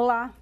Olá!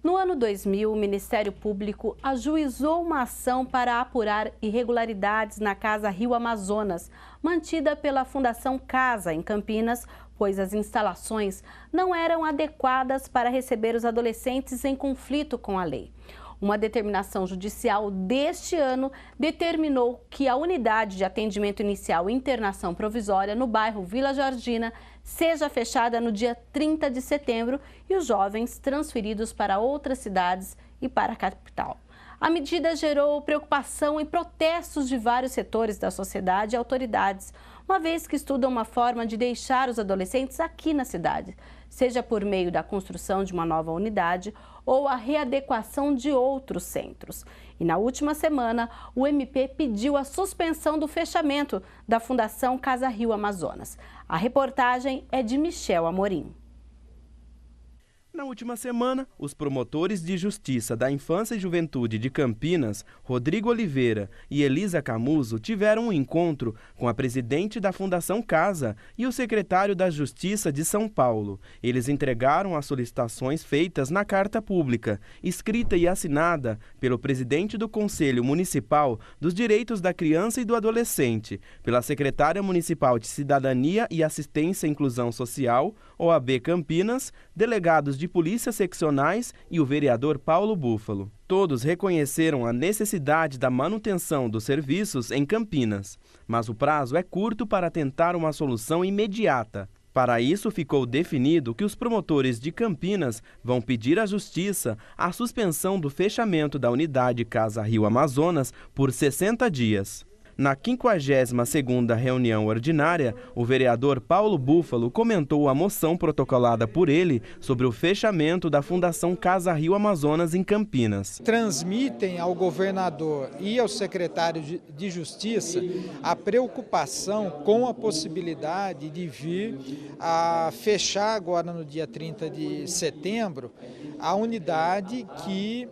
No ano 2000, o Ministério Público ajuizou uma ação para apurar irregularidades na Casa Rio Amazonas, mantida pela Fundação Casa, em Campinas, pois as instalações não eram adequadas para receber os adolescentes em conflito com a lei. Uma determinação judicial deste ano determinou que a unidade de atendimento inicial e internação provisória no bairro Vila Georgina seja fechada no dia 30 de setembro e os jovens transferidos para outras cidades e para a capital. A medida gerou preocupação e protestos de vários setores da sociedade e autoridades, uma vez que estudam uma forma de deixar os adolescentes aqui na cidade, seja por meio da construção de uma nova unidade ou a readequação de outros centros. E na última semana, o MP pediu a suspensão do fechamento da Fundação Casa Rio Amazonas. A reportagem é de Michel Amorim. Na última semana, os promotores de Justiça da Infância e Juventude de Campinas, Rodrigo Oliveira e Elisa Camuso, tiveram um encontro com a presidente da Fundação Casa e o secretário da Justiça de São Paulo. Eles entregaram as solicitações feitas na carta pública, escrita e assinada pelo presidente do Conselho Municipal dos Direitos da Criança e do Adolescente, pela secretária municipal de Cidadania e Assistência e Inclusão Social, OAB Campinas, delegados de polícias seccionais e o vereador Paulo Búfalo. Todos reconheceram a necessidade da manutenção dos serviços em Campinas, mas o prazo é curto para tentar uma solução imediata. Para isso, ficou definido que os promotores de Campinas vão pedir à Justiça a suspensão do fechamento da unidade Casa Rio Amazonas por 60 dias. Na 52ª reunião ordinária, o vereador Paulo Búfalo comentou a moção protocolada por ele sobre o fechamento da Fundação Casa Rio Amazonas em Campinas. Transmitem ao governador e ao secretário de Justiça a preocupação com a possibilidade de vir a fechar agora no dia 30 de setembro a unidade que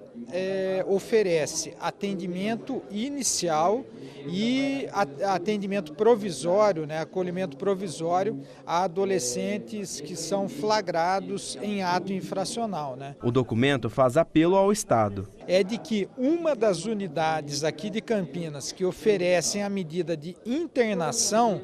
oferece atendimento inicial e atendimento provisório, acolhimento provisório a adolescentes que são flagrados em ato infracional. O documento faz apelo ao Estado. É de que uma das unidades aqui de Campinas que oferecem a medida de internação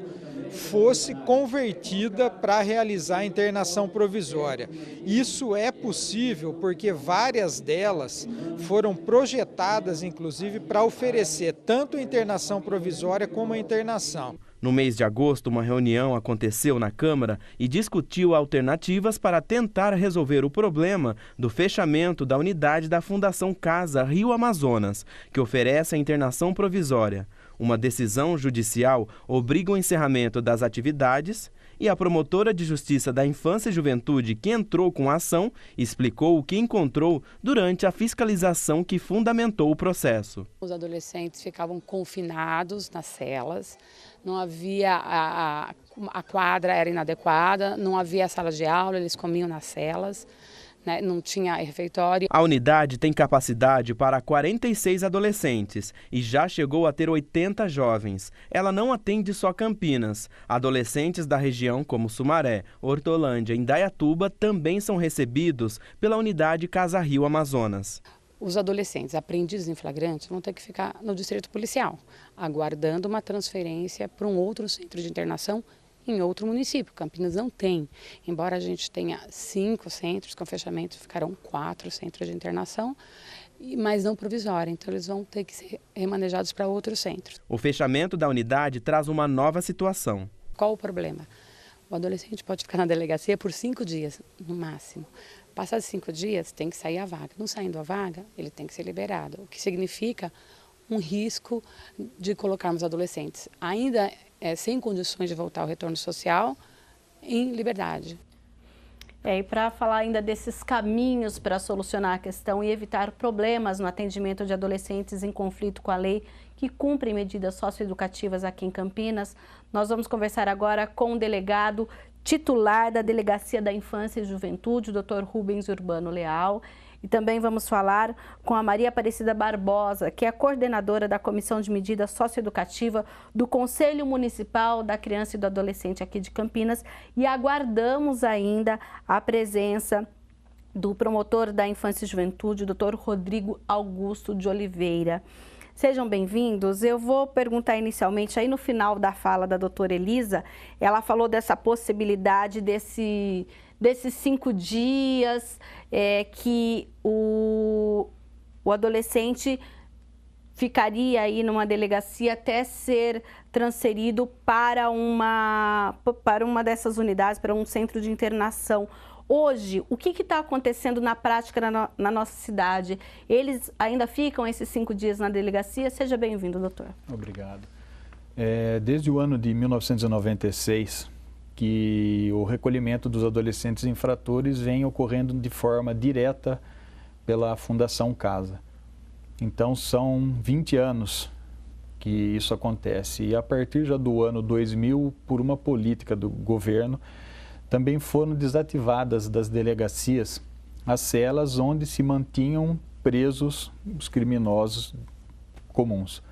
fosse convertida para realizar a internação provisória. Isso é possível porque várias delas foram projetadas, inclusive, para oferecer tanto a internação provisória como a internação. No mês de agosto, uma reunião aconteceu na Câmara e discutiu alternativas para tentar resolver o problema do fechamento da unidade da Fundação Casa Rio Amazonas, que oferece a internação provisória. Uma decisão judicial obriga o encerramento das atividades e a promotora de Justiça da Infância e Juventude, que entrou com a ação, explicou o que encontrou durante a fiscalização que fundamentou o processo. Os adolescentes ficavam confinados nas celas, não havia a quadra era inadequada, não havia sala de aula, eles comiam nas celas. Não tinha refeitório. A unidade tem capacidade para 46 adolescentes e já chegou a ter 80 jovens. Ela não atende só Campinas. Adolescentes da região como Sumaré, Hortolândia e Indaiatuba também são recebidos pela unidade Casa Rio Amazonas. Os adolescentes apreendidos em flagrante vão ter que ficar no distrito policial, aguardando uma transferência para um outro centro de internação em outro município. Campinas não tem. Embora a gente tenha 5 centros, com fechamento ficarão 4 centros de internação, mas não provisória. Então eles vão ter que ser remanejados para outros centros. O fechamento da unidade traz uma nova situação. Qual o problema? O adolescente pode ficar na delegacia por 5 dias, no máximo. Passados 5 dias, tem que sair a vaga. Não saindo a vaga, ele tem que ser liberado. O que significa um risco de colocarmos adolescentes ainda sem condições de voltar ao retorno social em liberdade. E para falar ainda desses caminhos para solucionar a questão e evitar problemas no atendimento de adolescentes em conflito com a lei que cumprem medidas socioeducativas aqui em Campinas, nós vamos conversar agora com o delegado titular da Delegacia da Infância e Juventude, o Dr. Rubens Urbano Leal. E também vamos falar com a Maria Aparecida Barbosa, que é a coordenadora da Comissão de Medida Socioeducativa do Conselho Municipal da Criança e do Adolescente aqui de Campinas. E aguardamos ainda a presença do promotor da Infância e Juventude, o Dr. Rodrigo Augusto de Oliveira. Sejam bem-vindos. Eu vou perguntar inicialmente, aí no final da fala da doutora Elisa, ela falou dessa possibilidade desses 5 dias que o adolescente ficaria aí numa delegacia até ser transferido para uma dessas unidades, para um centro de internação. Hoje, o que está acontecendo na prática na nossa cidade? Eles ainda ficam esses 5 dias na delegacia? Seja bem-vindo, doutor. Obrigado. Desde o ano de 1996, que o recolhimento dos adolescentes infratores vem ocorrendo de forma direta pela Fundação Casa. Então, são 20 anos que isso acontece. E a partir já do ano 2000, por uma política do governo, também foram desativadas das delegacias as celas onde se mantinham presos os criminosos comuns.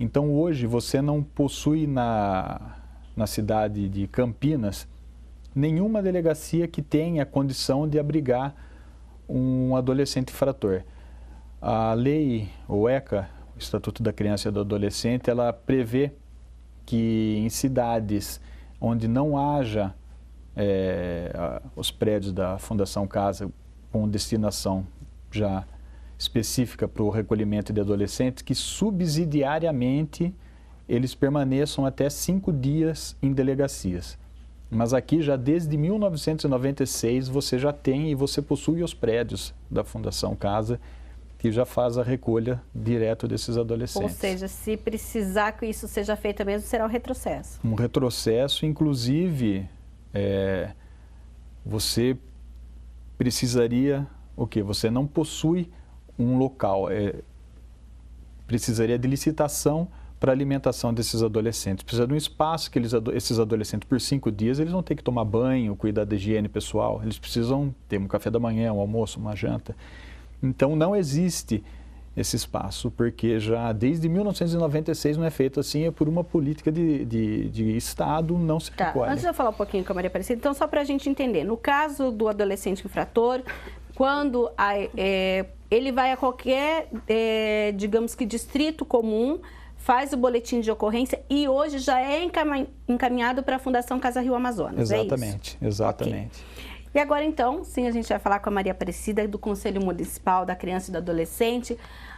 Então, hoje, você não possui na cidade de Campinas nenhuma delegacia que tenha condição de abrigar um adolescente infrator. A lei, o ECA, o Estatuto da Criança e do Adolescente, ela prevê que em cidades onde não haja os prédios da Fundação Casa com destinação já específica para o recolhimento de adolescentes, que subsidiariamente eles permaneçam até 5 dias em delegacias. Mas aqui já desde 1996 você já tem e você possui os prédios da Fundação Casa que já faz a recolha direto desses adolescentes. Ou seja, se precisar que isso seja feito mesmo, será um retrocesso. Um retrocesso, inclusive, você precisaria, o quê? Você não possui um local, precisaria de licitação para a alimentação desses adolescentes. Precisa de um espaço que esses adolescentes, por 5 dias, eles vão ter que tomar banho, cuidar da higiene pessoal, eles precisam ter um café da manhã, um almoço, uma janta. Então, não existe esse espaço, porque já desde 1996 não é feito assim, é por uma política de Estado, não se recolhe. Antes de eu falar um pouquinho com a Maria Aparecida, então só para a gente entender, no caso do adolescente infrator, quando ele vai a qualquer, digamos que distrito comum, faz o boletim de ocorrência e hoje já é encaminhado para a Fundação Casa Rio Amazonas, exatamente, é isso? Exatamente. Okay. E agora, então, sim, a gente vai falar com a Maria Aparecida, do Conselho Municipal da Criança e do Adolescente.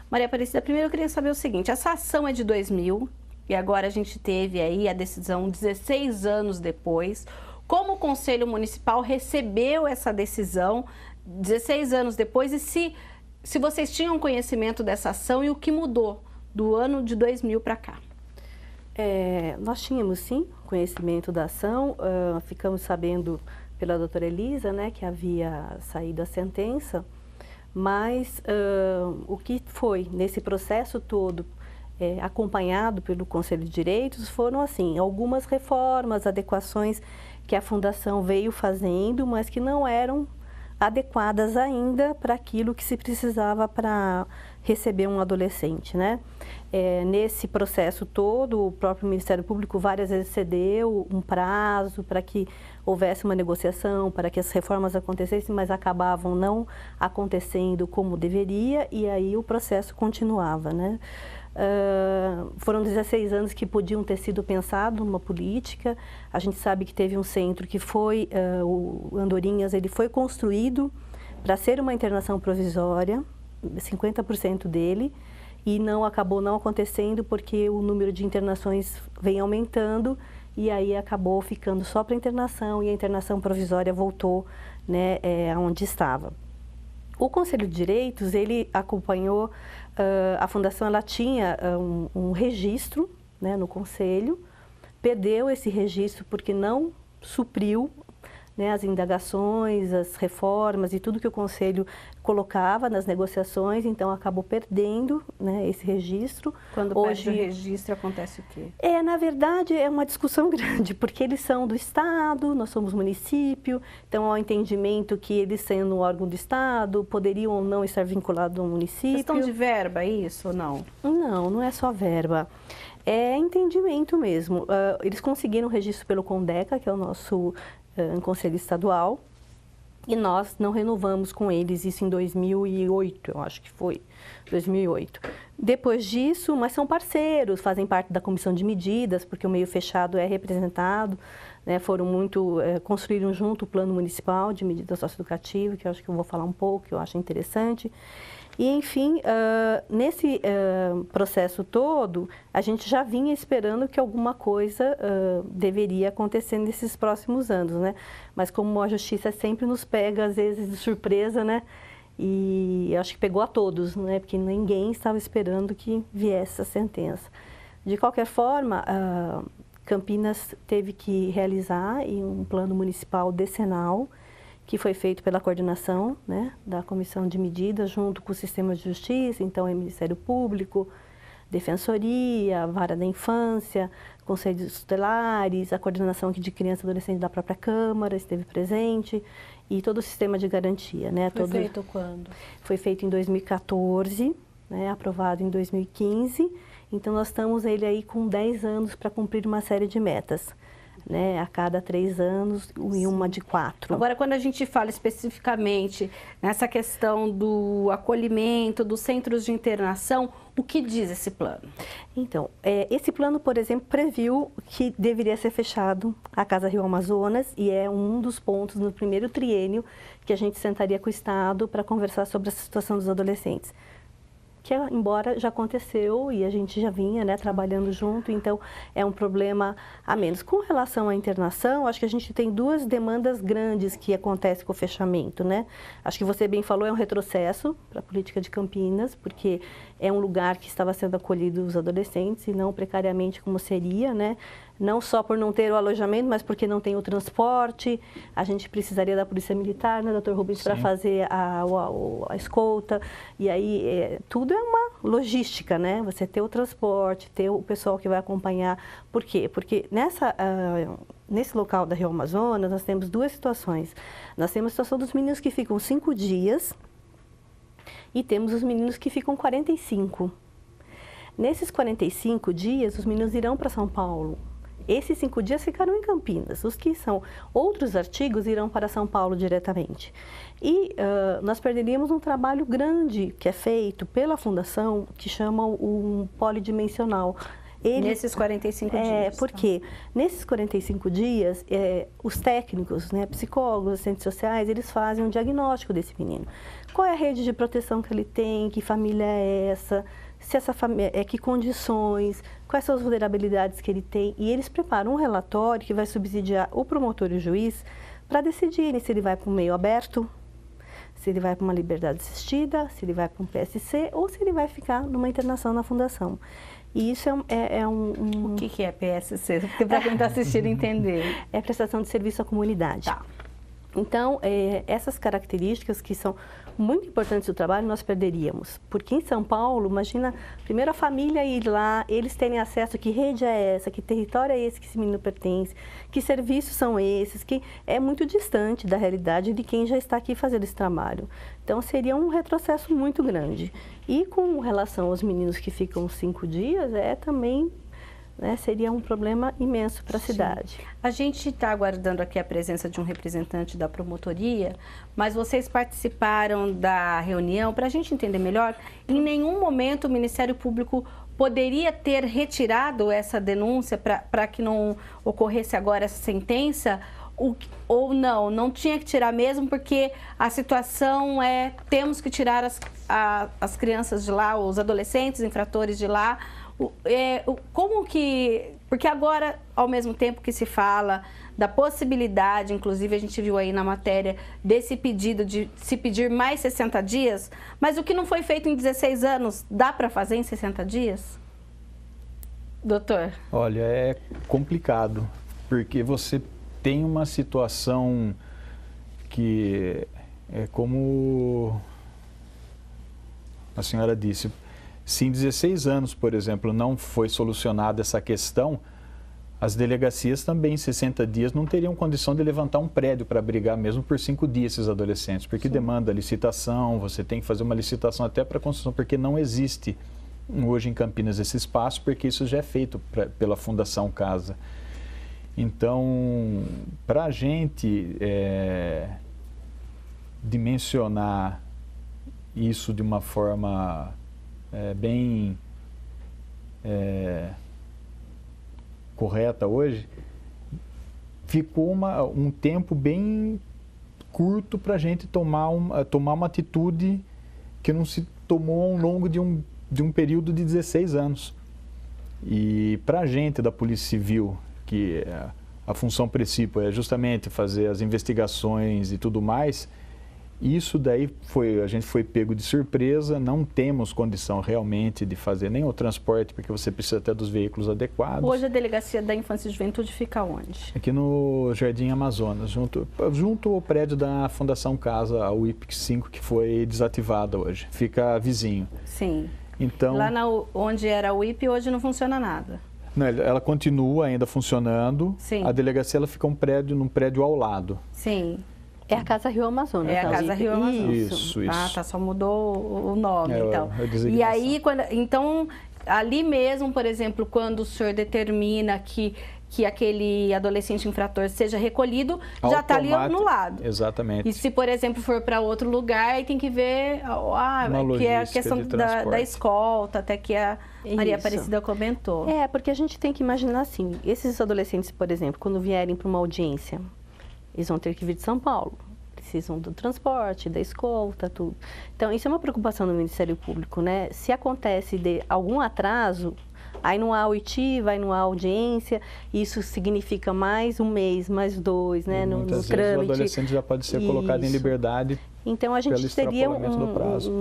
Maria Aparecida, primeiro eu queria saber o seguinte, essa ação é de 2000 e agora a gente teve aí a decisão 16 anos depois. Como o Conselho Municipal recebeu essa decisão 16 anos depois e se vocês tinham conhecimento dessa ação e o que mudou do ano de 2000 para cá? Nós tínhamos, sim, conhecimento da ação, ficamos sabendo pela doutora Elisa, né, que havia saído a sentença, mas o que foi nesse processo todo acompanhado pelo Conselho de Direitos foram, assim, algumas reformas, adequações que a Fundação veio fazendo, mas que não eram adequadas ainda para aquilo que se precisava para receber um adolescente, né? Nesse processo todo, o próprio Ministério Público várias vezes cedeu um prazo para que houvesse uma negociação, para que as reformas acontecessem, mas acabavam não acontecendo como deveria e aí o processo continuava, né? Foram 16 anos que podiam ter sido pensado numa política. A gente sabe que teve um centro que foi, o Andorinhas, ele foi construído para ser uma internação provisória, 50% dele, e acabou não acontecendo porque o número de internações vem aumentando e aí acabou ficando só para internação e a internação provisória voltou, né, aonde estava. O Conselho de Direitos, ele acompanhou, a Fundação ela tinha um registro, né, no Conselho, perdeu esse registro porque não supriu, né, as indagações, as reformas e tudo que o Conselho colocava nas negociações, então acabou perdendo, né, esse registro. Quando perde o registro, acontece o quê? Na verdade, é uma discussão grande, porque eles são do Estado, nós somos município, então há um entendimento que eles, sendo um órgão do Estado, poderiam ou não estar vinculados ao município. Questão de verba, é isso ou não? Não, não é só verba. É entendimento mesmo. Eles conseguiram registro pelo CONDECA, que é o nosso conselho estadual, E nós não renovamos com eles isso em 2008, eu acho que foi, 2008. Depois disso, mas são parceiros, fazem parte da comissão de medidas, porque o meio fechado é representado, né, construíram junto o plano municipal de medidas socioeducativas, que eu acho que eu vou falar um pouco, que eu acho interessante. E, enfim, nesse processo todo, a gente já vinha esperando que alguma coisa deveria acontecer nesses próximos anos, né? Mas como a justiça sempre nos pega, às vezes, de surpresa, né? E acho que pegou a todos, né? Porque ninguém estava esperando que viesse essa sentença. De qualquer forma, Campinas teve que realizar um plano municipal decenal, que foi feito pela coordenação, né, da Comissão de Medidas, junto com o Sistema de Justiça, então é Ministério Público, Defensoria, Vara da Infância, Conselhos Tutelares, a coordenação aqui de criança e adolescente da própria Câmara esteve presente, e todo o sistema de garantia. Né, foi feito quando? Foi feito em 2014, né, aprovado em 2015, então nós estamos aí com 10 anos para cumprir uma série de metas. Né, a cada 3 anos e uma de 4. Agora, quando a gente fala especificamente nessa questão do acolhimento, dos centros de internação, o que diz esse plano? Então, esse plano, por exemplo, previu que deveria ser fechado a Casa Rio Amazonas, e é um dos pontos no primeiro triênio que a gente sentaria com o Estado para conversar sobre a situação dos adolescentes. Que, embora já aconteceu e a gente já vinha, né, trabalhando junto, então é um problema a menos. Com relação à internação, acho que a gente tem 2 demandas grandes que acontecem com o fechamento, né? Acho que você bem falou, é um retrocesso para a política de Campinas, porque é um lugar que estava sendo acolhido os adolescentes e não precariamente como seria, né? Não só por não ter o alojamento, mas porque não tem o transporte. A gente precisaria da Polícia Militar, né, Dr. Rubens, para fazer a escolta. E aí, tudo é uma logística, né? Você ter o transporte, ter o pessoal que vai acompanhar. Por quê? Porque nesse local da Rio Amazonas, nós temos 2 situações. Nós temos a situação dos meninos que ficam 5 dias e temos os meninos que ficam 45. Nesses 45 dias, os meninos irão para São Paulo. Esses 5 dias ficaram em Campinas. Os que são outros artigos irão para São Paulo diretamente. E nós perderíamos um trabalho grande que é feito pela Fundação, que chama um polidimensional. Nesses 45 dias. Porque nesses 45 dias, os técnicos, né, psicólogos, assistentes sociais, eles fazem um diagnóstico desse menino. Qual é a rede de proteção que ele tem, que família é essa, se essa família, que condições, quais são as vulnerabilidades que ele tem. E eles preparam um relatório que vai subsidiar o promotor e o juiz para decidirem se ele vai para um meio aberto, se ele vai para uma liberdade assistida, se ele vai para um PSC ou se ele vai ficar numa internação na Fundação. E isso O que é PSC? Porque para quem está assistindo entender. É prestação de serviço à comunidade. Tá. Então, essas características que são muito importantes do trabalho, nós perderíamos. Porque em São Paulo, imagina, primeiro a família ir lá, eles terem acesso a que rede é essa, que território é esse que esse menino pertence, que serviços são esses, que é muito distante da realidade de quem já está aqui fazendo esse trabalho. Então, seria um retrocesso muito grande. E com relação aos meninos que ficam 5 dias, também... né, seria um problema imenso para a cidade. A gente está aguardando aqui a presença de um representante da promotoria, mas vocês participaram da reunião, para a gente entender melhor, em nenhum momento o Ministério Público poderia ter retirado essa denúncia para que não ocorresse agora essa sentença, ou não tinha que tirar mesmo, porque a situação temos que tirar as crianças de lá, os adolescentes infratores de lá. Como que... Porque agora, ao mesmo tempo que se fala da possibilidade, inclusive a gente viu aí na matéria, desse pedido de se pedir mais 60 dias, mas o que não foi feito em 16 anos, dá para fazer em 60 dias? Doutor? Olha, é complicado, porque você tem uma situação que é como a senhora disse... Se em 16 anos, por exemplo, não foi solucionada essa questão, as delegacias também em 60 dias não teriam condição de levantar um prédio para abrigar mesmo por 5 dias esses adolescentes, porque Sim. demanda licitação, você tem que fazer uma licitação até para a construção, porque não existe hoje em Campinas esse espaço, porque isso já é feito pela Fundação Casa. Então, para a gente, dimensionar isso de uma forma bem correta hoje, ficou um tempo bem curto para a gente tomar uma atitude que não se tomou ao longo de um período de 16 anos. E para a gente da Polícia Civil, que a função principal é justamente fazer as investigações e tudo mais, isso daí a gente foi pego de surpresa, não temos condição realmente de fazer nem o transporte, porque você precisa até dos veículos adequados. Hoje a Delegacia da Infância e Juventude fica onde? Aqui no Jardim Amazonas, junto ao prédio da Fundação Casa, a UIP 5, que foi desativada hoje. Fica vizinho. Sim. Então, lá onde era a UIP, hoje não funciona nada. Não, ela continua ainda funcionando. Sim. A delegacia ela fica num prédio ao lado. Sim. É a Casa Rio Amazonas. É a Casa Rio Amazonas. Isso. Ah, tá, só mudou o nome, então. E aí, então, ali mesmo, por exemplo, quando o senhor determina que aquele adolescente infrator seja recolhido, já está ali no lado. Exatamente. E se, por exemplo, for para outro lugar, aí tem que ver que é a questão da escolta, até que a Maria Aparecida comentou. Porque a gente tem que imaginar assim, esses adolescentes, por exemplo, quando vierem para uma audiência, eles vão ter que vir de São Paulo. Precisam do transporte, da escolta, tudo. Então, isso é uma preocupação do Ministério Público, né? Se acontece de algum atraso, aí não há oitiva, aí não há audiência, isso significa mais um mês, mais 2, né? No vezes trâmite. O adolescente já pode ser colocado em liberdade. Então, a gente teria do prazo.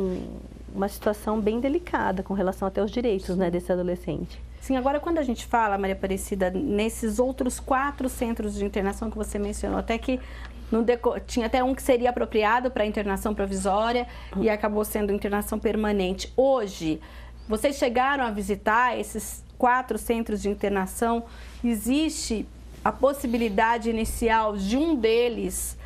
uma situação bem delicada com relação até aos direitos, né, desse adolescente. Sim, agora quando a gente fala, Maria Aparecida, nesses outros 4 centros de internação que você mencionou, até que tinha até um que seria apropriado para internação provisória e acabou sendo internação permanente. Hoje, vocês chegaram a visitar esses 4 centros de internação? Existe a possibilidade inicial de um deles,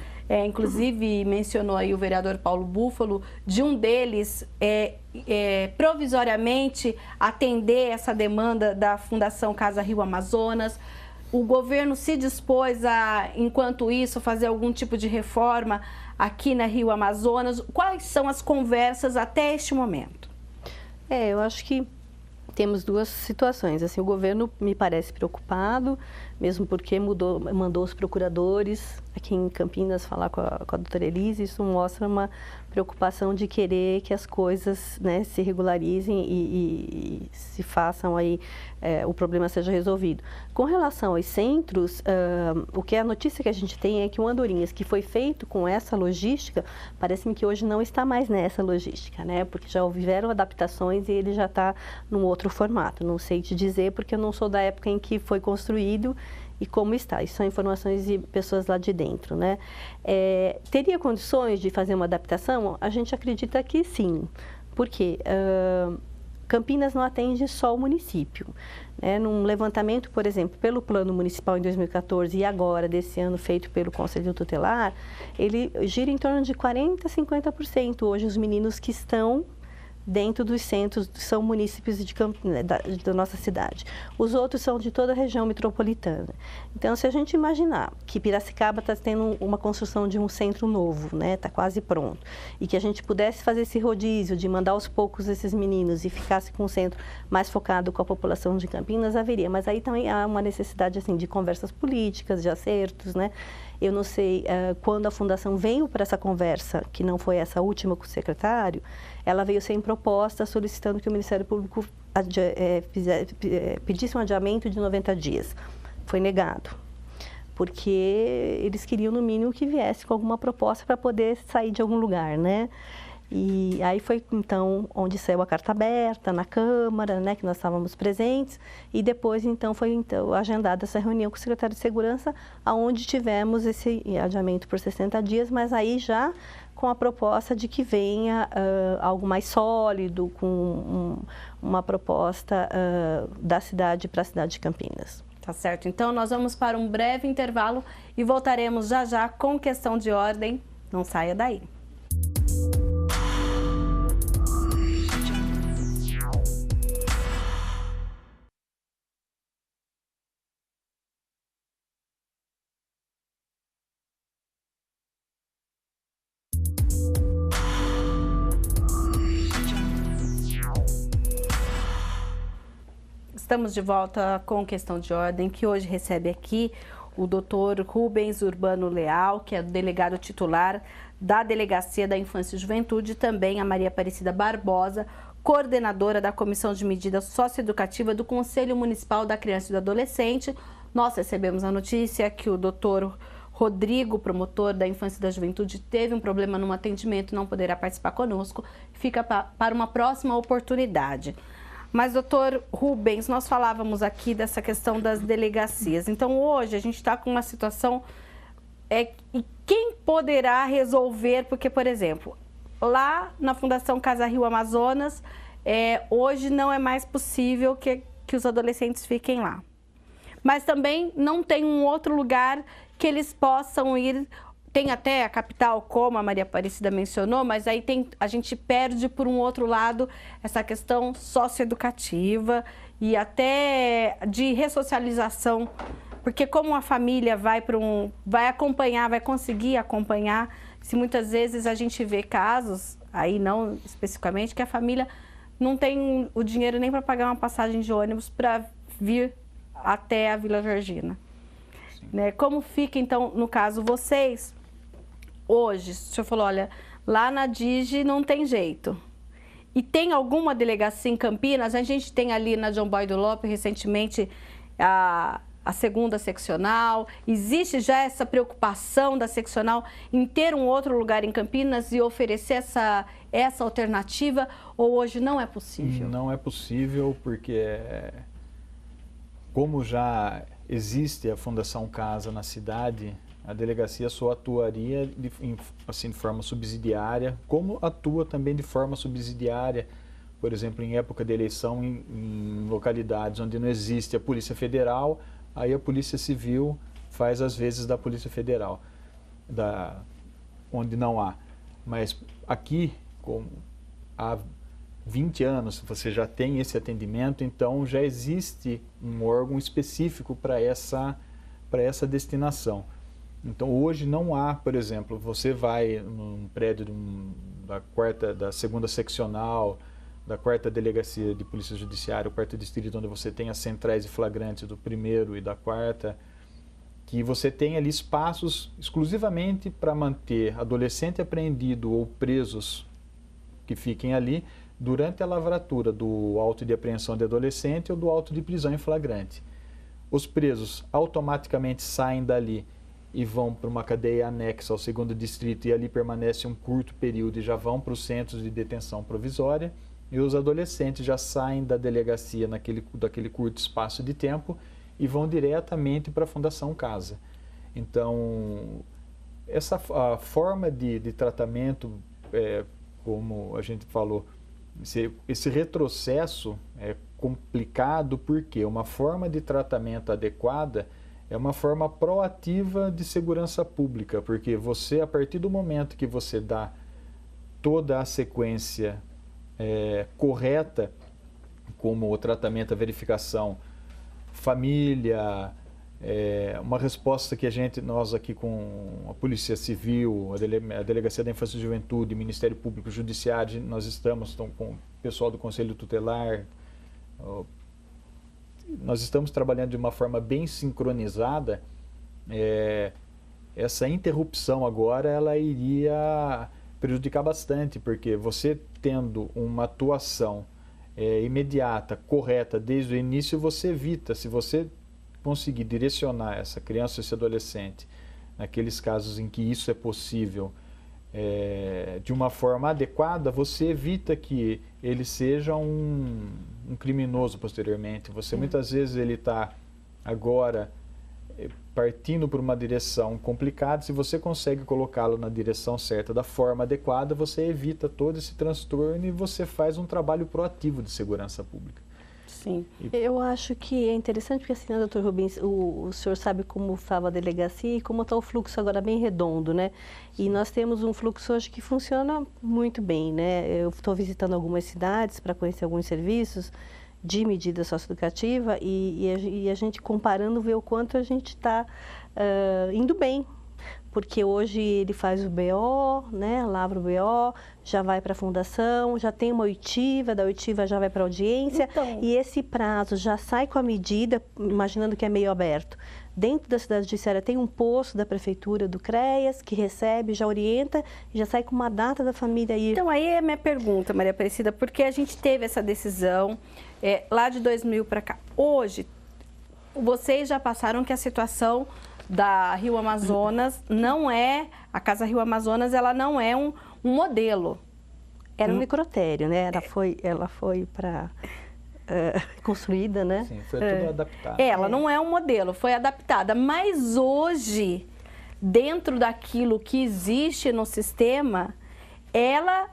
inclusive mencionou aí o vereador Paulo Búfalo, de um deles provisoriamente atender essa demanda da Fundação Casa Rio Amazonas? O governo se dispôs a, enquanto isso, fazer algum tipo de reforma aqui na Rio Amazonas? Quais são as conversas até este momento? Eu acho que temos 2 situações. Assim, o governo me parece preocupado, mesmo porque mandou os procuradores aqui em Campinas falar com a doutora Elise. Isso mostra uma preocupação de querer que as coisas, né, se regularizem e se façam aí, o problema seja resolvido. Com relação aos centros, a notícia que a gente tem é que o Andorinhas, que foi feito com essa logística, parece-me que hoje não está mais nessa logística, né? Porque já houveram adaptações e ele já está num outro formato. Não sei te dizer porque eu não sou da época em que foi construído e como está. Isso são informações de pessoas lá de dentro, né? Teria condições de fazer uma adaptação? A gente acredita que sim. Por quê? Campinas não atende só o município. Num levantamento, por exemplo, pelo Plano Municipal em 2014 e agora, desse ano, feito pelo Conselho Tutelar, ele gira em torno de 40% a 50% hoje os meninos que estão dentro dos centros, são munícipes da nossa cidade. Os outros são de toda a região metropolitana. Então, se a gente imaginar que Piracicaba está tendo uma construção de um centro novo, né, está quase pronto, e que a gente pudesse fazer esse rodízio de mandar aos poucos esses meninos e ficasse com um centro mais focado com a população de Campinas, haveria. Mas aí também há uma necessidade assim, de conversas políticas, de acertos, né? Eu não sei, quando a Fundação veio para essa conversa, que não foi essa última com o secretário, ela veio sem proposta solicitando que o Ministério Público pedisse um adiamento de 90 dias. Foi negado, porque eles queriam, no mínimo, que viesse com alguma proposta para poder sair de algum lugar, né? E aí foi, então, onde saiu a carta aberta, na Câmara, né, que nós estávamos presentes, e depois, então, foi agendada essa reunião com o secretário de Segurança, onde tivemos esse adiamento por 60 dias, mas aí já com a proposta de que venha algo mais sólido, com uma proposta da cidade para a cidade de Campinas. Tá certo. Então, nós vamos para um breve intervalo e voltaremos já já com questão de ordem. Não saia daí. Estamos de volta com Questão de Ordem, que hoje recebe aqui o Dr. Rubens Urbano Leal, que é delegado titular da Delegacia da Infância e Juventude, e também a Maria Aparecida Barbosa, coordenadora da Comissão de Medida Socioeducativa do Conselho Municipal da Criança e do Adolescente. Nós recebemos a notícia que o Dr. Rodrigo, promotor da Infância e da Juventude, teve um problema no atendimento, não poderá participar conosco, fica para uma próxima oportunidade. Mas, doutor Rubens, nós falávamos aqui dessa questão das delegacias. Então, hoje, a gente está com uma situação... E quem poderá resolver? Porque, por exemplo, lá na Fundação Casa Rio Amazonas, hoje não é mais possível que os adolescentes fiquem lá. Mas também não tem um outro lugar que eles possam ir... Tem até a capital, como a Maria Aparecida mencionou, mas aí a gente perde, por um outro lado, essa questão socioeducativa e até de ressocialização, porque como a família vai acompanhar, vai conseguir acompanhar, se muitas vezes a gente vê casos, aí não especificamente, que a família não tem o dinheiro nem para pagar uma passagem de ônibus para vir até a Vila Georgina. Né? Como fica, então, no caso, vocês... Hoje, o senhor falou, olha, lá na DIGI não tem jeito. E tem alguma delegacia em Campinas? A gente tem ali na João Boy do Lopes, recentemente, a segunda seccional. Existe já essa preocupação da seccional em ter um outro lugar em Campinas e oferecer essa alternativa? Ou hoje não é possível? Não é possível porque, como já existe a Fundação Casa na cidade, a delegacia só atuaria de forma subsidiária, como atua também de forma subsidiária, por exemplo, em época de eleição, em localidades onde não existe a Polícia Federal, aí a Polícia Civil faz as vezes da Polícia Federal, onde não há. Mas aqui, como há 20 anos, você já tem esse atendimento, então já existe um órgão específico para essa destinação. Então, hoje não há, por exemplo, você vai num prédio da segunda seccional, da 4ª Delegacia de Polícia Judiciária, o 4º Distrito, onde você tem as centrais de flagrantes do 1º e da 4ª, que você tem ali espaços exclusivamente para manter adolescente apreendido ou presos que fiquem ali durante a lavratura do auto de apreensão de adolescente ou do auto de prisão em flagrante. Os presos automaticamente saem dali e vão para uma cadeia anexa ao 2º Distrito e ali permanecem um curto período e já vão para os centros de detenção provisória, e os adolescentes já saem da delegacia daquele curto espaço de tempo e vão diretamente para a Fundação Casa. Então, a forma de tratamento, como a gente falou, esse retrocesso é complicado porque uma forma de tratamento adequada é uma forma proativa de segurança pública, porque você, a partir do momento que você dá toda a sequência correta, como o tratamento, a verificação, família, uma resposta que nós aqui com a Polícia Civil, a Delegacia da Infância e Juventude, Ministério Público, Judiciário, nós estamos com o pessoal do Conselho Tutelar, nós estamos trabalhando de uma forma bem sincronizada. Essa interrupção agora ela iria prejudicar bastante, porque você tendo uma atuação imediata, correta, desde o início, você evita, se você conseguir direcionar essa criança, esse adolescente, naqueles casos em que isso é possível, de uma forma adequada, você evita que ele seja um criminoso posteriormente. Você muitas vezes ele está agora partindo por uma direção complicada, se você consegue colocá-lo na direção certa, da forma adequada, você evita todo esse transtorno e você faz um trabalho proativo de segurança pública. Sim, eu acho que é interessante porque assim, né, doutor Rubens, o senhor sabe como estava a delegacia e como está o fluxo agora bem redondo, né? E nós temos um fluxo hoje que funciona muito bem, né? Eu estou visitando algumas cidades para conhecer alguns serviços de medida socioeducativa e a gente comparando vê o quanto a gente está indo bem, porque hoje ele faz o BO, né, lavra o BO, já vai para a fundação, já tem uma oitiva, da oitiva já vai para a audiência, e esse prazo já sai com a medida, imaginando que é meio aberto. Dentro da cidade judiciária tem um posto da prefeitura, do CREAS, que recebe, já orienta e já sai com uma data da família ir. Então, aí é a minha pergunta, Maria Aparecida, porque a gente teve essa decisão lá de 2000 para cá. Hoje, vocês já passaram que a situação da Rio Amazonas não é, a Casa Rio Amazonas, ela não é um modelo. Era um necrotério, né? Ela foi para... construída, né? Sim, foi tudo adaptado. Ela não é um modelo, foi adaptada. Mas hoje, dentro daquilo que existe no sistema, ela,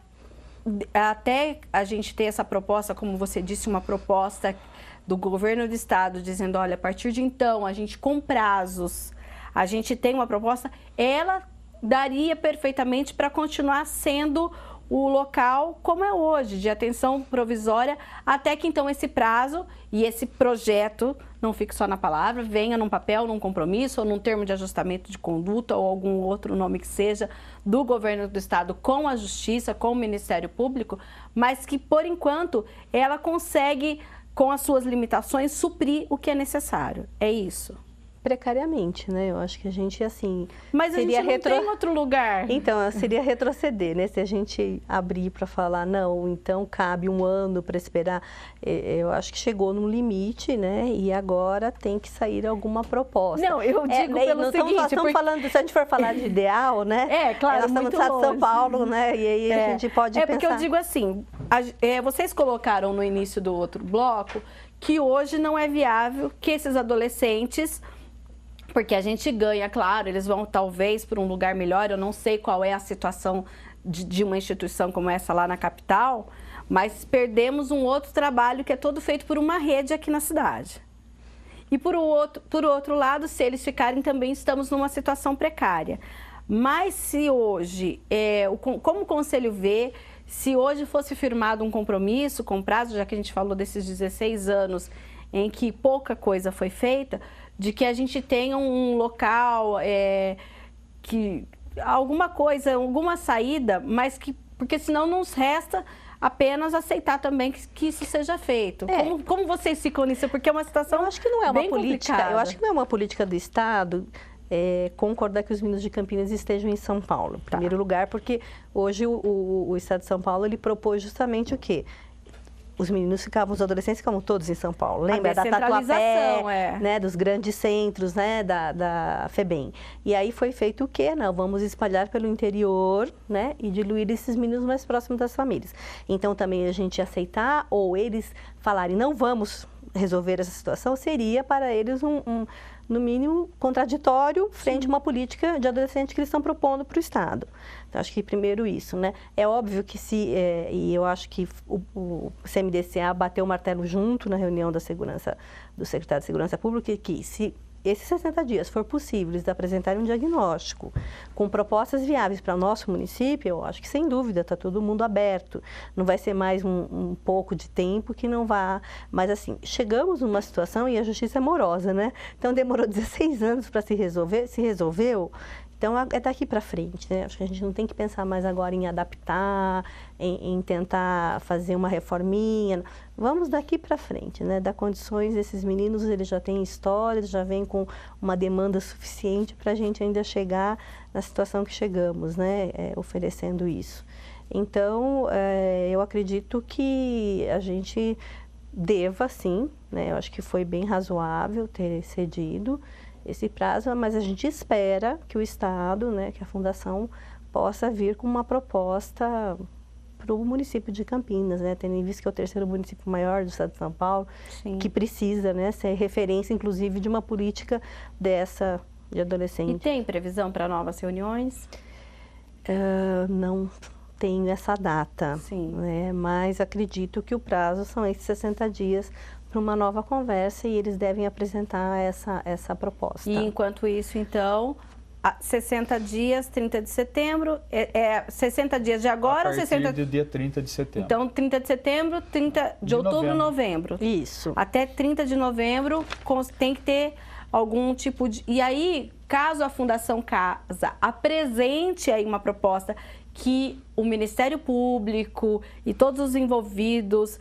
até a gente ter essa proposta, como você disse, uma proposta do governo do estado, dizendo, olha, a partir de então, a gente com prazos, a gente tem uma proposta, ela daria perfeitamente para continuar sendo o local como é hoje, de atenção provisória, até que então esse prazo e esse projeto não fique só na palavra, venha num papel, num compromisso ou num termo de ajustamento de conduta ou algum outro nome que seja do governo do estado com a justiça, com o Ministério Público, mas que por enquanto ela consegue, com as suas limitações, suprir o que é necessário. É isso. Precariamente, né? Eu acho que a gente, assim... Mas a gente não tem outro lugar. Então, seria retroceder, né? Se a gente abrir para falar, não, então cabe um ano para esperar. Eu acho que chegou num limite, né? E agora tem que sair alguma proposta. Não, eu digo pelo seguinte... Nós estamos falando, se a gente for falar de ideal, né? Claro, nós estamos no estado de São Paulo, né? E aí a gente pode pensar... porque eu digo assim, vocês colocaram no início do outro bloco que hoje não é viável que esses adolescentes... Porque a gente ganha, claro, eles vão talvez para um lugar melhor, eu não sei qual é a situação de uma instituição como essa lá na capital, mas perdemos um outro trabalho que é todo feito por uma rede aqui na cidade. E por outro lado, se eles ficarem também, estamos numa situação precária. Mas se hoje, como o Conselho vê, se hoje fosse firmado um compromisso com prazo, já que a gente falou desses 16 anos em que pouca coisa foi feita, de que a gente tenha um local, que alguma coisa, alguma saída, mas que, porque senão nos resta apenas aceitar também que isso seja feito. Como vocês ficam nisso? Porque é uma situação eu acho que não é uma bem política. complicada. Eu acho que não é uma política do Estado concordar que os meninos de Campinas estejam em São Paulo, em primeiro lugar, porque hoje o Estado de São Paulo ele propôs justamente o quê? Os meninos ficavam, os adolescentes ficavam todos em São Paulo. Lembra da Tatuapé, né, dos grandes centros, né, da FEBEM. E aí foi feito o quê? Não, vamos espalhar pelo interior, né, e diluir esses meninos mais próximos das famílias. Então também a gente aceitar ou eles falarem, não vamos resolver essa situação, seria para eles no mínimo, contraditório frente a uma política de adolescente que eles estão propondo para o Estado. Então, acho que primeiro isso, né? É óbvio que e eu acho que o CMDCA bateu o martelo junto na reunião da segurança, do secretário de Segurança Pública, que se esses 60 dias for possível eles apresentarem um diagnóstico com propostas viáveis para o nosso município, eu acho que sem dúvida está todo mundo aberto. Não vai ser mais um pouco de tempo que não vá... Mas assim, chegamos numa situação e a justiça é morosa, né? Então demorou 16 anos para se resolveu. Então, é daqui para frente, né? Acho que a gente não tem que pensar mais agora em adaptar, em tentar fazer uma reforminha. Vamos daqui para frente, né? Dar condições, esses meninos, eles já têm história, eles já vêm com uma demanda suficiente para a gente ainda chegar na situação que chegamos, né? Oferecendo isso. Então, eu acredito que a gente deva, sim, né? Eu acho que foi bem razoável ter cedido esse prazo, mas a gente espera que o Estado, né, que a Fundação possa vir com uma proposta para o município de Campinas, né, tendo em vista que é o terceiro município maior do Estado de São Paulo, sim, que precisa, né, ser referência, inclusive, de uma política dessa de adolescente. E tem previsão para novas reuniões? Não tenho essa data, sim, né, mas acredito que o prazo são esses 60 dias para uma nova conversa e eles devem apresentar essa proposta. E enquanto isso, então, 60 dias, 30 de setembro, 60 dias de agora? A partir do dia 30 de setembro. Então, 30 de setembro, 30 de outubro, novembro. Isso. Até 30 de novembro tem que ter algum tipo de... E aí, caso a Fundação Casa apresente aí uma proposta que o Ministério Público e todos os envolvidos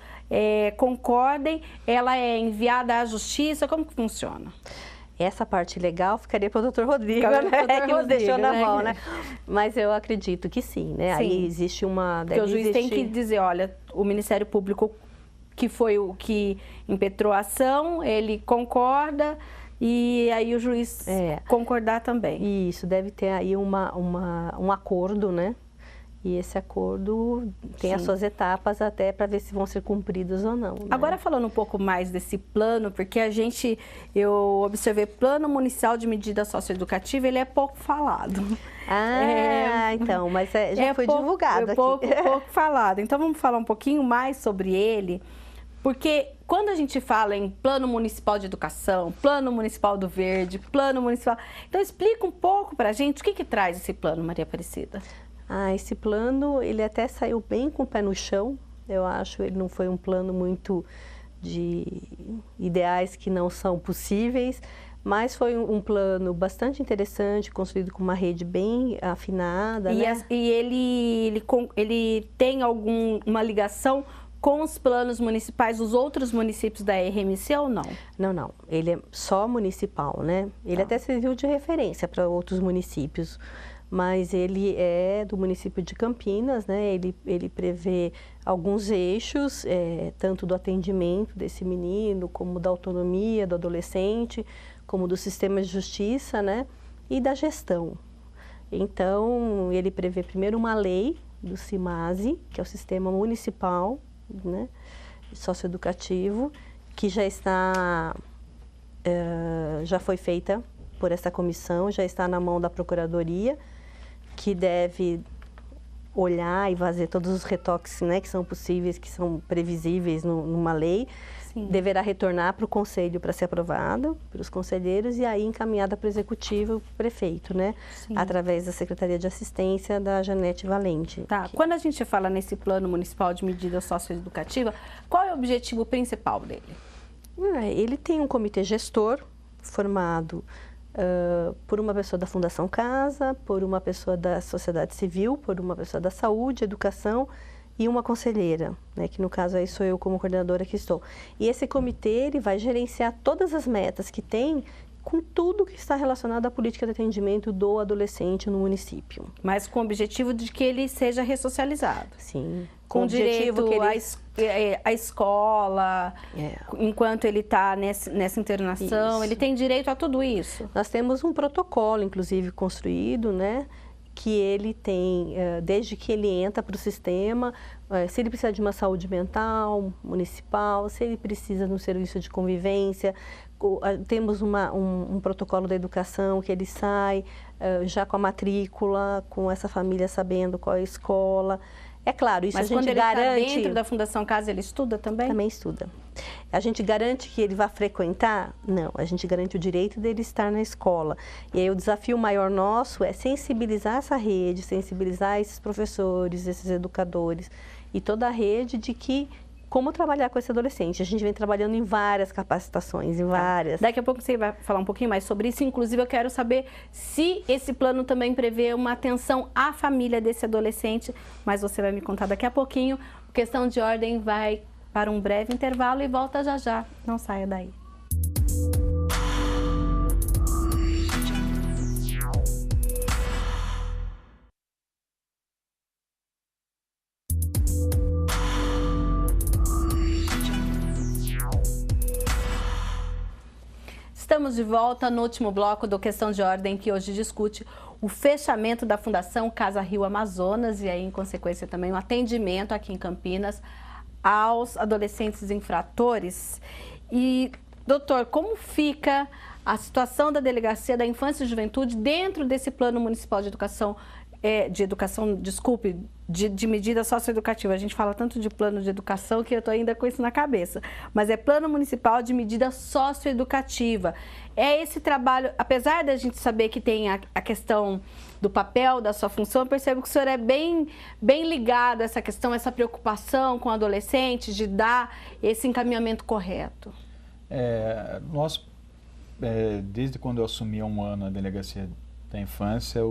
concordem, ela é enviada à Justiça? Como que funciona? Essa parte legal ficaria para o doutor Rodrigo, né? Que nos deixou na mão, né? Mas eu acredito que sim, né? Sim. Aí existe uma... Porque o juiz tem que dizer, olha, o Ministério Público, que foi o que impetrou a ação, ele concorda, e aí o juiz concordar também. Isso, deve ter aí um acordo, né? E esse acordo tem as suas etapas até para ver se vão ser cumpridos ou não. Né? Agora falando um pouco mais desse plano, porque eu observei plano municipal de medida socioeducativa, ele é pouco falado. Então, mas já foi divulgado aqui. Pouco falado. Então vamos falar um pouquinho mais sobre ele, porque quando a gente fala em plano municipal de educação, plano municipal do verde, plano municipal... Então explica um pouco para a gente o que traz esse plano, Maria Aparecida. Esse plano, ele até saiu bem com o pé no chão, eu acho, ele não foi um plano muito de ideais que não são possíveis, mas foi um plano bastante interessante, construído com uma rede bem afinada, né? E ele tem uma ligação com os planos municipais dos outros municípios da RMC ou não? Não, ele é só municipal, né? Ele até serviu de referência para outros municípios, mas ele é do município de Campinas, né? Ele prevê alguns eixos, tanto do atendimento desse menino, como da autonomia do adolescente, como do sistema de justiça, né? E da gestão. Então, ele prevê primeiro uma lei do CIMASE, que é o Sistema Municipal, né? Socioeducativo, que já foi feita por essa comissão, já está na mão da Procuradoria, que deve olhar e fazer todos os retoques, né, que são possíveis, que são previsíveis numa lei. Sim. Deverá retornar para o Conselho para ser aprovado pelos conselheiros e aí encaminhada para o Executivo, para o prefeito, né? Sim. Através da Secretaria de Assistência da Janete Valente. Tá. Quando a gente fala nesse Plano Municipal de Medida Socioeducativa, qual é o objetivo principal dele? Ele tem um comitê gestor formado por uma pessoa da Fundação Casa, por uma pessoa da sociedade civil, por uma pessoa da saúde, educação e uma conselheira, né, que no caso aí sou eu como coordenadora que estou. E esse comitê ele vai gerenciar todas as metas que tem com tudo que está relacionado à política de atendimento do adolescente no município. Mas com o objetivo de que ele seja ressocializado. Sim. Com direito à escola, enquanto ele está nessa internação, ele tem direito a tudo isso? Nós temos um protocolo, inclusive, construído, né? Que ele tem, desde que ele entra para o sistema, se ele precisa de uma saúde mental municipal, se ele precisa de um serviço de convivência, temos um protocolo da educação que ele sai já com a matrícula, com essa família sabendo qual é a escola. É claro, isso mas a gente garante... Mas quando ele está dentro da Fundação Casa, ele estuda também? Também estuda. A gente garante que ele vai frequentar? Não, a gente garante o direito dele estar na escola. E aí o desafio maior nosso é sensibilizar essa rede, sensibilizar esses professores, esses educadores e toda a rede de que como trabalhar com esse adolescente. A gente vem trabalhando em várias capacitações, em várias. Daqui a pouco você vai falar um pouquinho mais sobre isso. Inclusive, eu quero saber se esse plano também prevê uma atenção à família desse adolescente, mas você vai me contar daqui a pouquinho. O Questão de Ordem vai para um breve intervalo e volta já já. Não saia daí. Estamos de volta no último bloco do Questão de Ordem, que hoje discute o fechamento da Fundação Casa Rio Amazonas e aí, em consequência, também o atendimento aqui em Campinas aos adolescentes infratores. E, doutor, como fica a situação da Delegacia da Infância e Juventude dentro desse Plano Municipal de Educação, de medida socioeducativa? A gente fala tanto de plano de educação que eu estou ainda com isso na cabeça. Mas é Plano Municipal de Medida Socioeducativa. É esse trabalho, apesar da gente saber que tem a questão do papel, da sua função, eu percebo que o senhor é bem ligado a essa questão, essa preocupação com adolescentes, de dar esse encaminhamento correto. Nós desde quando eu assumi há um ano a Delegacia da Infância,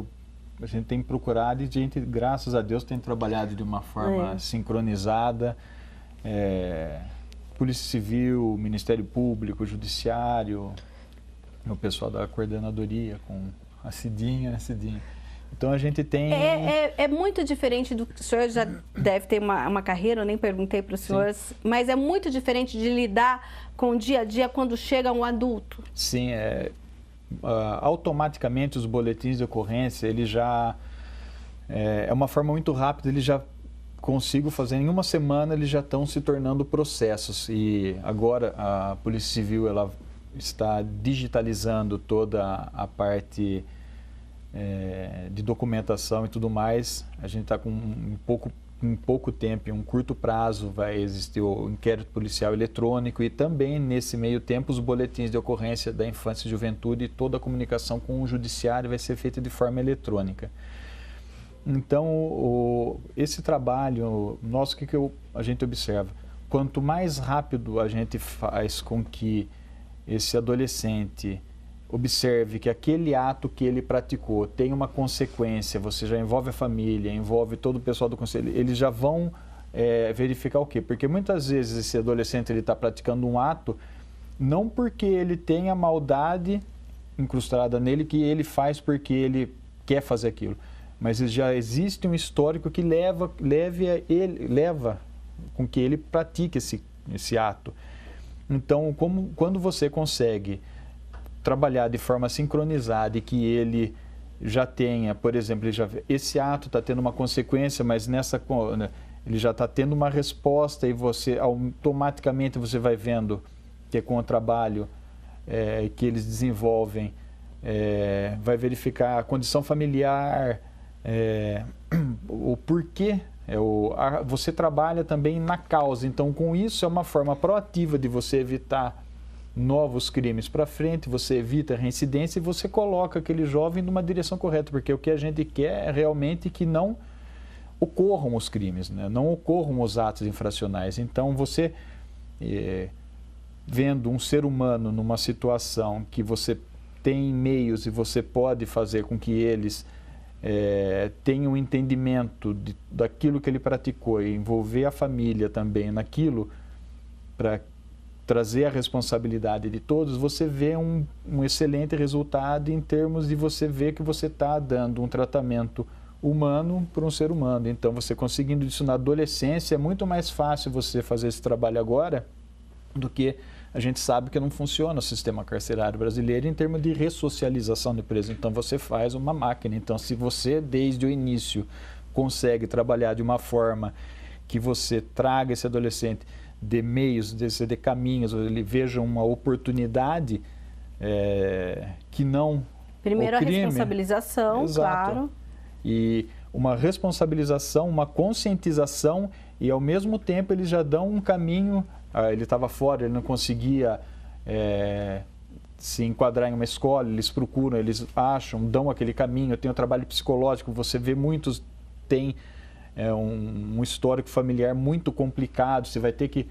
a gente tem procurado e a gente, graças a Deus, tem trabalhado de uma forma sincronizada. Polícia Civil, Ministério Público, Judiciário, o pessoal da coordenadoria com a Cidinha. Então a gente tem... É muito diferente do que o senhor já deve ter uma carreira, eu nem perguntei para o senhor, mas é muito diferente de lidar com o dia a dia quando chega um adulto. Sim, automaticamente os boletins de ocorrência, ele já... É uma forma muito rápida, ele já consigo fazer, em uma semana eles já estão se tornando processos. E agora a Polícia Civil ela está digitalizando toda a parte de documentação e tudo mais. A gente está com em pouco tempo, em um curto prazo, vai existir o inquérito policial eletrônico e também, nesse meio tempo, os boletins de ocorrência da infância e juventude e toda a comunicação com o judiciário vai ser feita de forma eletrônica. Então, esse trabalho nosso, o que a gente observa? Quanto mais rápido a gente faz com que esse adolescente observe que aquele ato que ele praticou tem uma consequência, você já envolve a família, envolve todo o pessoal do conselho, eles já vão verificar o quê? Porque muitas vezes esse adolescente está praticando um ato não porque ele tem a maldade incrustada nele, que ele faz porque ele quer fazer aquilo, mas já existe um histórico que leva com que ele pratique esse ato. Então, quando você consegue trabalhar de forma sincronizada e que ele já tenha, por exemplo, esse ato está tendo uma consequência, mas ele já está tendo uma resposta e você automaticamente você vai vendo que com o trabalho que eles desenvolvem, vai verificar a condição familiar, o porquê. Você trabalha também na causa, então com isso é uma forma proativa de você evitar novos crimes para frente, você evita a reincidência e você coloca aquele jovem numa direção correta, porque o que a gente quer é realmente que não ocorram os crimes, né? Não ocorram os atos infracionais. Então você, vendo um ser humano numa situação que você tem meios e você pode fazer com que eles tenham um entendimento daquilo que ele praticou e envolver a família também naquilo para trazer a responsabilidade de todos, você vê um excelente resultado em termos de você ver que você está dando um tratamento humano para um ser humano. Então, você conseguindo isso na adolescência, é muito mais fácil você fazer esse trabalho agora do que a gente sabe que não funciona o sistema carcerário brasileiro em termos de ressocialização de preso. Então, você faz uma máquina. Então, se você, desde o início, consegue trabalhar de uma forma que você traga esse adolescente de meios, de caminhos, ele veja uma oportunidade que não primeiro o crime. A responsabilização, Exato. Claro. E uma responsabilização, uma conscientização e, ao mesmo tempo, eles já dão um caminho. Ele estava fora, ele não conseguia se enquadrar em uma escola, eles procuram, eles acham, dão aquele caminho. Tem o trabalho psicológico, você vê muitos têm um histórico familiar muito complicado, você vai ter que...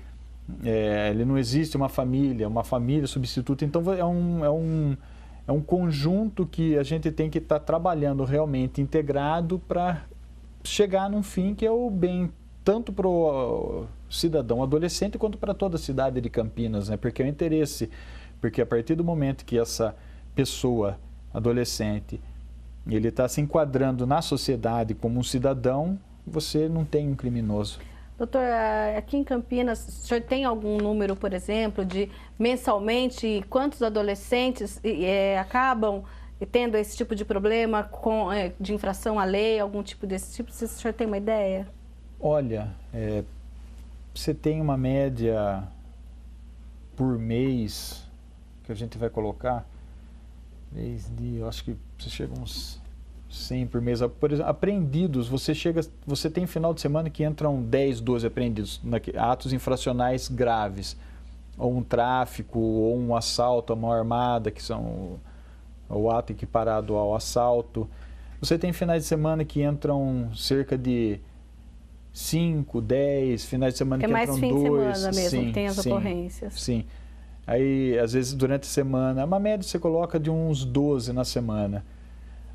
ele não existe uma família substituta, então é um conjunto que a gente tem que estar trabalhando realmente integrado para chegar num fim que é o bem tanto para o cidadão adolescente quanto para toda a cidade de Campinas, né? Porque é o interesse, porque a partir do momento que essa pessoa adolescente ele está se enquadrando na sociedade como um cidadão, você não tem um criminoso. Doutor, aqui em Campinas, o senhor tem algum número, por exemplo, de mensalmente quantos adolescentes acabam tendo esse tipo de problema de infração à lei, algum tipo desse tipo? O senhor tem uma ideia? Olha, você tem uma média por mês que a gente vai colocar, eu acho que você chega a uns 100 por mês. Por exemplo, apreendidos, você tem final de semana que entram 10, 12 apreendidos, atos infracionais graves, ou um tráfico, ou um assalto à mão armada, que são o ato equiparado ao assalto. Você tem finais de semana que entram cerca de 5, 10, finais de semana que entram 2. É mais fim de semana mesmo, que tem as ocorrências. Sim. Aí, às vezes, durante a semana, uma média você coloca de uns 12 na semana.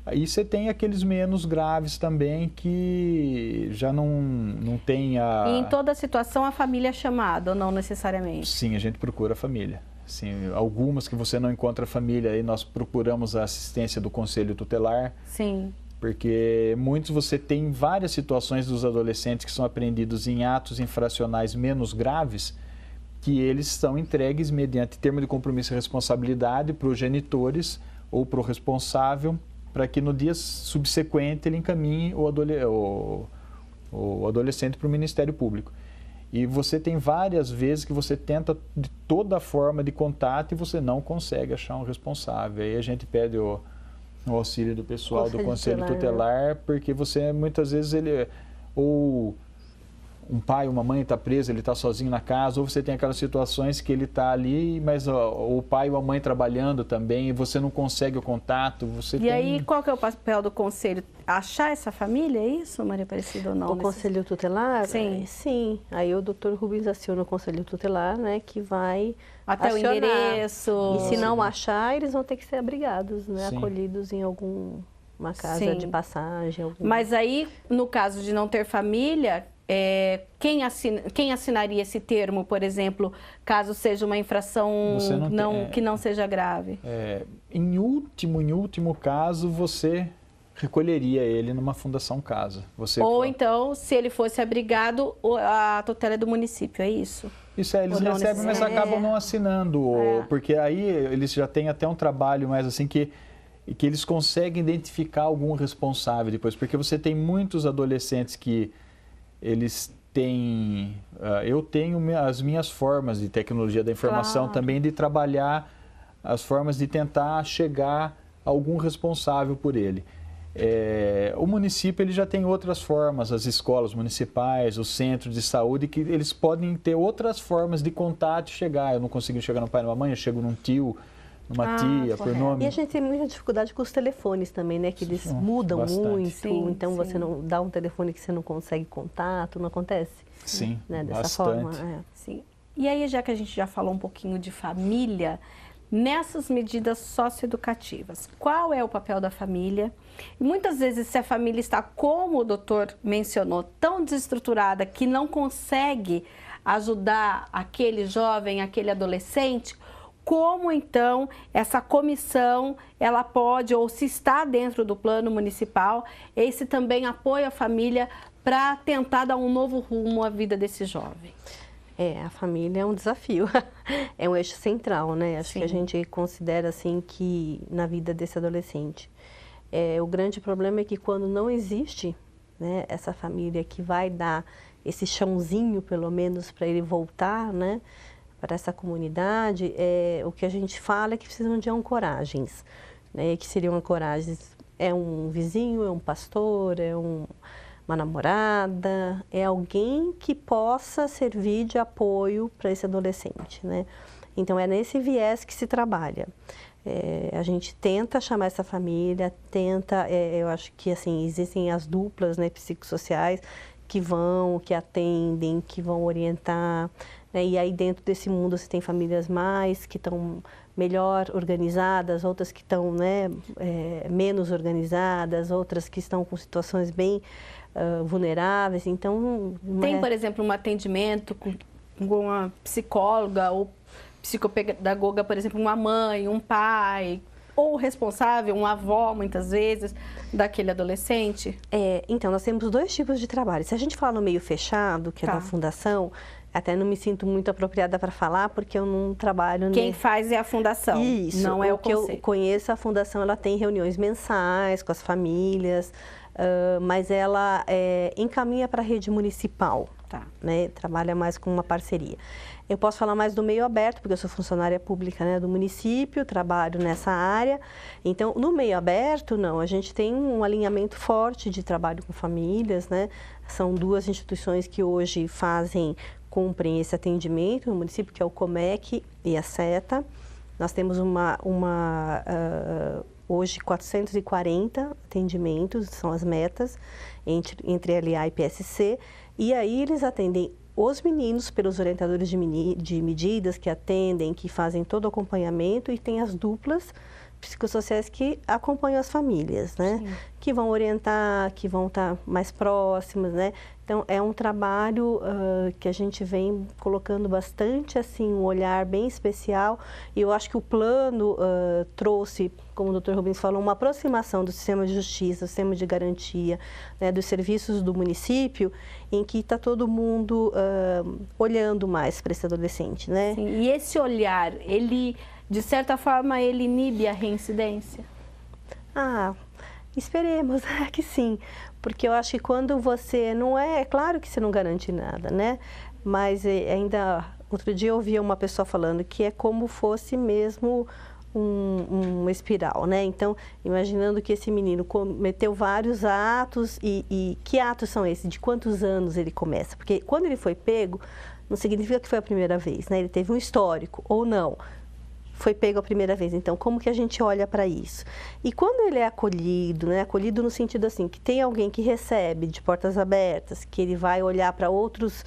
Aí você tem aqueles menos graves também que já não tem a... E em toda situação a família é chamada ou não necessariamente? Sim, a gente procura a família. Sim, algumas que você não encontra a família, aí nós procuramos a assistência do Conselho Tutelar. Sim. Porque muitos você tem várias situações dos adolescentes que são apreendidos em atos infracionais menos graves, que eles são entregues mediante termo de compromisso e responsabilidade para os genitores ou para o responsável, para que no dia subsequente ele encaminhe o adolescente para o Ministério Público. E você tem várias vezes que você tenta de toda forma de contato e você não consegue achar um responsável. Aí a gente pede o auxílio do pessoal do Conselho Tutelar, porque você muitas vezes ou um pai, uma mãe está preso, ele está sozinho na casa, ou você tem aquelas situações que ele está ali, mas o pai ou a mãe trabalhando também, e você não consegue o contato. Aí, qual que é o papel do conselho? Achar essa família, é isso, Maria Aparecida, ou não? O Conselho Tutelar? Sim. Sim. Aí o Dr. Rubens aciona o Conselho Tutelar, né, que vai até acionar. O endereço. E se não achar, eles vão ter que ser abrigados, né, Sim. acolhidos em alguma casa Sim. de passagem. Mas aí, no caso de não ter família... Quem assinaria esse termo, por exemplo, caso seja uma infração que não seja grave? Em último caso, você recolheria ele numa fundação casa. Então, se ele fosse abrigado, a tutela é do município, é isso? Isso eles recebem, mas acabam não assinando, porque aí eles já têm até um trabalho mais assim que eles conseguem identificar algum responsável depois, porque você tem muitos adolescentes que eles têm... eu tenho as minhas formas de tecnologia da informação também, de trabalhar as formas de tentar chegar a algum responsável por ele. O município ele já tem outras formas, as escolas municipais, os centros de saúde, que eles podem ter outras formas de contato e chegar. Eu não consigo chegar no pai e na mãe, eu chego num tio, numa tia, por nome. E a gente tem muita dificuldade com os telefones também, né? Que eles mudam bastante. muito, Sim, então você não dá um telefone que você não consegue contato, não acontece? Sim, né? Dessa bastante. forma. Sim. E aí, já que a gente já falou um pouquinho de família, nessas medidas socioeducativas, qual é o papel da família? E muitas vezes, se a família está, como o doutor mencionou, tão desestruturada que não consegue ajudar aquele jovem, aquele adolescente, como então essa comissão, ela pode, ou se está dentro do plano municipal, esse também apoio à família para tentar dar um novo rumo à vida desse jovem? A família é um desafio, é um eixo central, né? Acho que a gente considera assim que na vida desse adolescente. O grande problema é que quando não existe, né, essa família que vai dar esse chãozinho, pelo menos, para ele voltar, né, para essa comunidade, o que a gente fala é que precisam de ancoragens, né, que seriam ancoragens, é um vizinho, é um pastor, é uma namorada, é alguém que possa servir de apoio para esse adolescente, né? Então, é nesse viés que se trabalha. A gente tenta chamar essa família, eu acho que assim, existem as duplas, né, psicossociais que atendem, que vão orientar, né? E aí dentro desse mundo você tem famílias que estão melhor organizadas, outras que estão, né, menos organizadas, outras que estão com situações bem vulneráveis. Então, tem, por exemplo, um atendimento com uma psicóloga ou psicopedagoga, por exemplo, uma mãe, um pai, ou o responsável, uma avó, muitas vezes, daquele adolescente? Então, nós temos dois tipos de trabalho. Se a gente falar no meio fechado, que é da fundação, até não me sinto muito apropriada para falar, porque eu não trabalho... Quem faz é a fundação, isso, não é o que eu conheço. A fundação, ela tem reuniões mensais com as famílias, mas ela encaminha para a rede municipal, né? Trabalha mais com uma parceria. Eu posso falar mais do meio aberto, porque eu sou funcionária pública, né, do município, trabalho nessa área. Então, no meio aberto, não, a gente tem um alinhamento forte de trabalho com famílias, né? São duas instituições que hoje cumprem esse atendimento no município, que é o Comec e a SETA. Nós temos hoje 440 atendimentos, são as metas, entre LA e PSC, e aí eles atendem os meninos pelos orientadores de medidas que atendem, que fazem todo o acompanhamento, e tem as duplas psicossociais que acompanham as famílias, né? Sim. Que vão orientar, que vão estar mais próximas, né? Então, é um trabalho que a gente vem colocando bastante, assim, um olhar bem especial, e eu acho que o plano trouxe, como o Dr. Rubens falou, uma aproximação do sistema de justiça, do sistema de garantia, né, dos serviços do município, em que está todo mundo olhando mais para esse adolescente, né? Sim, e esse olhar, ele, de certa forma, ele inibe a reincidência? Esperemos que sim, porque eu acho que quando você não é claro que você não garante nada, né? Mas ainda, outro dia eu ouvi uma pessoa falando que é como fosse mesmo uma espiral, né? Então, imaginando que esse menino cometeu vários atos, e que atos são esses? De quantos anos ele começa? Porque quando ele foi pego, não significa que foi a primeira vez, né? Ele teve um histórico, ou não. Foi pego a primeira vez. Então, como que a gente olha para isso? E quando ele é acolhido, né? Acolhido no sentido assim, que tem alguém que recebe de portas abertas, que ele vai olhar para outros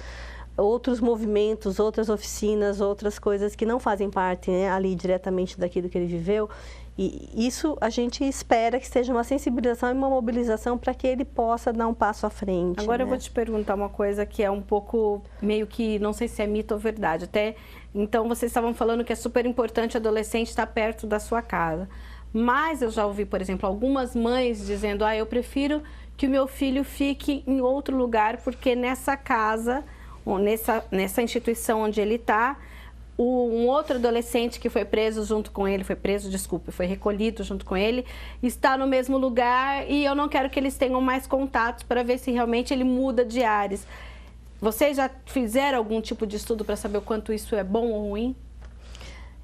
movimentos, outras oficinas, outras coisas que não fazem parte, né, ali diretamente daquilo que ele viveu. E isso a gente espera que seja uma sensibilização e uma mobilização para que ele possa dar um passo à frente. Agora, né? Eu vou te perguntar uma coisa que é um pouco meio que, não sei se é mito ou verdade. Até então, vocês estavam falando que é super importante o adolescente estar perto da sua casa. Mas eu já ouvi, por exemplo, algumas mães dizendo: eu prefiro que o meu filho fique em outro lugar, porque nessa casa, ou nessa instituição onde ele está, um outro adolescente que foi preso junto com ele, foi recolhido junto com ele, está no mesmo lugar, e eu não quero que eles tenham mais contatos para ver se realmente ele muda de áreas. Vocês já fizeram algum tipo de estudo para saber o quanto isso é bom ou ruim?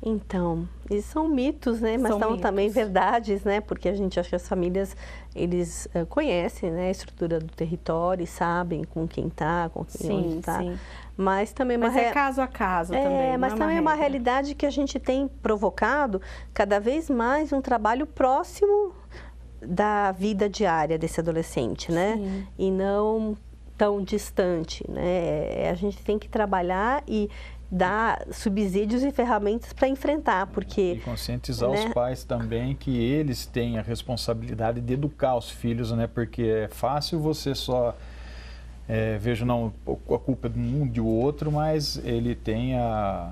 Então, eles são mitos, né? Mas são também verdades, né? Porque a gente acha que as famílias, eles conhecem, né, a estrutura do território, sabem com quem está, com quem onde está. Sim. Mas também é caso a caso também. Mas também é uma realidade que a gente tem provocado cada vez mais um trabalho próximo da vida diária desse adolescente, né? Sim. E não tão distante, né? A gente tem que trabalhar e dar subsídios e ferramentas para enfrentar, porque... E conscientizar, né, os pais também que eles têm a responsabilidade de educar os filhos, né? Porque é fácil você só... vejo não a culpa de um de outro, mas ele tem a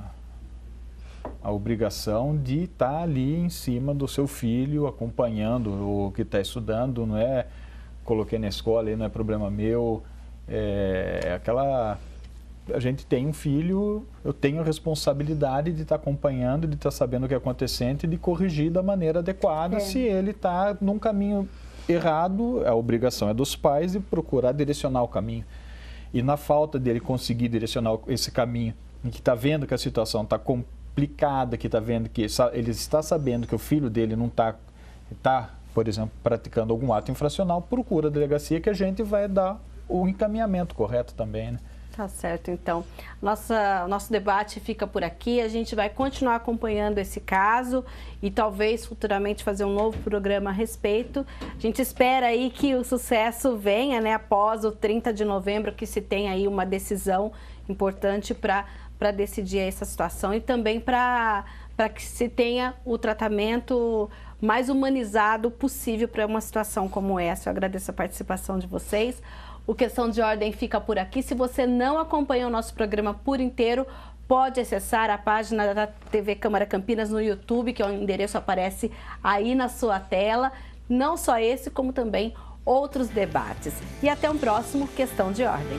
obrigação de estar ali em cima do seu filho, acompanhando o que está estudando, não é coloquei na escola, aí não é problema meu, a gente tem um filho, eu tenho a responsabilidade de estar acompanhando, de estar sabendo o que é acontecendo e de corrigir da maneira adequada se ele está num caminho errado. A obrigação é dos pais de procurar direcionar o caminho. E na falta dele conseguir direcionar esse caminho, em que está vendo que a situação está complicada, que está vendo que ele está sabendo que o filho dele não está, por exemplo, praticando algum ato infracional, procura a delegacia que a gente vai dar o encaminhamento correto também, né? Tá certo, então. Nosso debate fica por aqui. A gente vai continuar acompanhando esse caso e talvez futuramente fazer um novo programa a respeito. A gente espera aí que o sucesso venha, né, após o 30 de novembro, que se tenha aí uma decisão importante para decidir essa situação e também para que se tenha o tratamento mais humanizado possível para uma situação como essa. Eu agradeço a participação de vocês. O Questão de Ordem fica por aqui. Se você não acompanha o nosso programa por inteiro, pode acessar a página da TV Câmara Campinas no YouTube, que o endereço aparece aí na sua tela. Não só esse, como também outros debates. E até um próximo Questão de Ordem.